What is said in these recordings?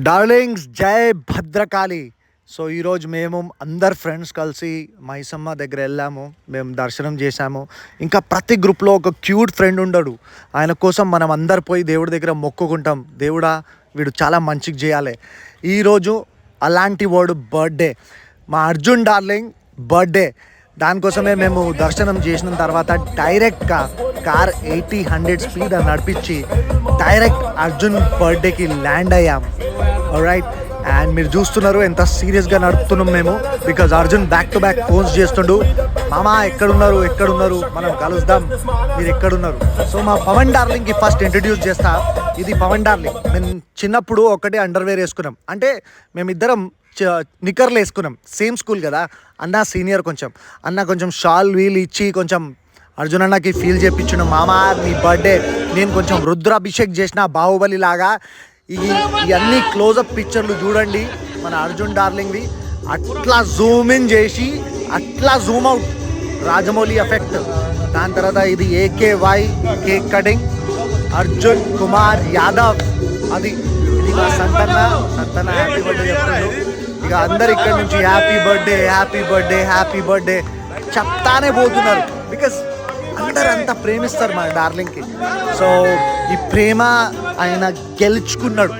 Darlings జై Bhadrakali. So ఈరోజు మేము అందరు ఫ్రెండ్స్ కలిసి మైసమ్మ దగ్గర వెళ్ళాము, మేము దర్శనం చేశాము. ఇంకా ప్రతి గ్రూప్లో ఒక క్యూట్ ఫ్రెండ్ ఉండడు, ఆయన కోసం మనం అందరు పోయి దేవుడి దగ్గర మొక్కుకుంటాం, దేవుడా వీడు చాలా మంచిగా చేయాలి. ఈరోజు అలాంటి వాడు బర్త్డే, మా అర్జున్ డార్లింగ్ బర్త్డే. దానికోసమే మేము దర్శనం చేసిన తర్వాత డైరెక్ట్గా కార్ 80-100 స్పీడ్ నడిపించి డైరెక్ట్ అర్జున్ బర్త్డేకి ల్యాండ్ అయ్యాం. రైట్, అండ్ మీరు చూస్తున్నారు ఎంత సీరియస్గా నడుపుతున్నాం మేము, because Arjun back to back phones చేస్తుండు, మామా ఎక్కడున్నారు మనం కలుద్దాం, మీరు ఎక్కడున్నారు. సో మా పవన్ డార్లింగ్కి ఫస్ట్ ఇంట్రడ్యూస్ చేస్తా. ఇది పవన్ డార్లింగ్. మేము చిన్నప్పుడు ఒకటే అండర్వేర్ వేసుకున్నాం, అంటే మేమిద్దరం నిక్కర్లు వేసుకున్నాం, సేమ్ స్కూల్ కదా. అన్న సీనియర్, కొంచెం షాల్ వీల్ ఇచ్చి కొంచెం అర్జున్ అన్నకి ఫీల్ చేయించున్నాం, మామా మీ బర్త్డే, నేను కొంచెం రుద్రాభిషేక్ చేసిన బాహుబలి లాగా. ఇవన్నీ క్లోజప్ పిక్చర్లు చూడండి మన అర్జున్ డార్లింగ్వి, అట్లా జూమ్ ఇన్ చేసి అట్లా జూమ్ అవుట్, రాజమౌళి ఎఫెక్ట్. దాని తర్వాత ఇది AKY cake cutting, Arjun Kumar Yadav. ఇది మా సంతన్న హ్యాపీ బర్త్డే చెప్తాడు. ఇక అందరు ఇక్కడ నుంచి హ్యాపీ బర్త్డే చెప్తానే పోతున్నారు, బికాస్ అందరు అంతా ప్రేమిస్తారు మా డార్లింగ్కి. సో ఈ ప్రేమ ఆయన గెలుచుకున్నాడు.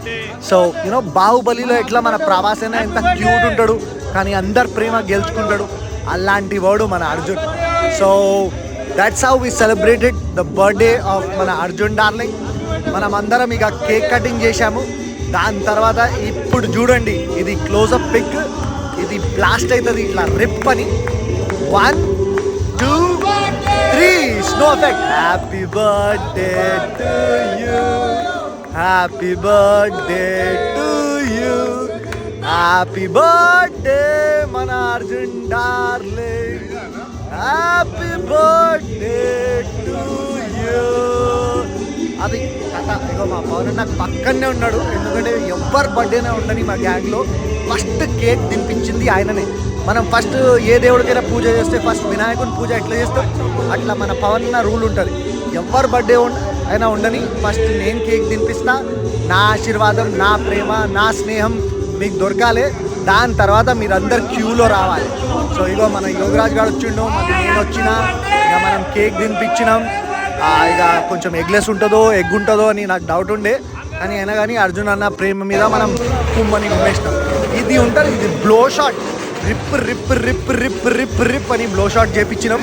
సో యూనో బాహుబలిలో ఎట్లా మన ప్రభాస్ ఎంత క్యూట్ ఉంటాడు, కానీ అందరు ప్రేమ గెలుచుకుంటాడు, అలాంటి వాడు మన Arjun. So that's how we celebrated the birthday of మన అర్జున్ డార్లింగ్. మనం అందరం ఇక కేక్ కటింగ్ చేశాము. దాని తర్వాత ఇప్పుడు చూడండి, ఇది క్లోజప్ పిక్, ఇది బ్లాస్ట్ అవుతుంది ఇట్లా రిప్ అని. 1, 2, 3 snow effect. Happy birthday to you, happy birthday to you, happy birthday మన Arjun darling, happy birthday to you. అది కథ. ఇగో మా పవన్ నాకు పక్కనే ఉన్నాడు, ఎందుకంటే ఎవ్వరు బర్త్డేనే ఉండని మా గ్యాంగ్లో ఫస్ట్ కేక్ తినిపించింది ఆయననే. మనం ఫస్ట్ ఏ దేవుడికైనా పూజ చేస్తే ఫస్ట్ వినాయకుని పూజ ఎట్లా చేస్తాం, అట్లా మన పవన్ రూల్ ఉంటుంది. ఎవరు బర్త్డే అయినా ఉండని ఫస్ట్ నేను కేక్ తినిపిస్తా, నా ఆశీర్వాదం, నా ప్రేమ, నా స్నేహం మీకు దొరకాలి. దాని తర్వాత మీరందరు క్యూలో రావాలి. సో ఇగో మన యోగరాజ్ గారు వచ్చిండు, నేను వచ్చినా, ఇక మనం కేక్ తినిపించినాం. ఇక కొంచెం ఎగ్లెస్ ఉంటుందో ఎగ్ ఉంటుందో అని నాకు డౌట్ ఉండే, కానీ అయినా కానీ అర్జున్ అన్న ప్రేమ మీద మనం కుమ్మని ఉమ్మేసినాం. ఇది ఉంటుంది, ఇది బ్లో షాట్, రిప్ అని బ్లో షాట్ చేయించినాం.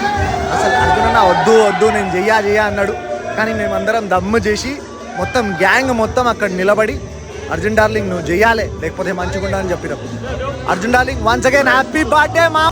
అసలు అర్జున్ అన్న వద్దు నేను చెయ్యా అన్నాడు, కానీ మేమందరం దమ్ము చేసి మొత్తం గ్యాంగ్ మొత్తం అక్కడ నిలబడి అర్జున్ డార్లింగ్ నువ్వు చెయ్యాలి, లేకపోతే మంచిగా ఉండాలని చెప్పినాం. Arjun darling once again happy birthday మా.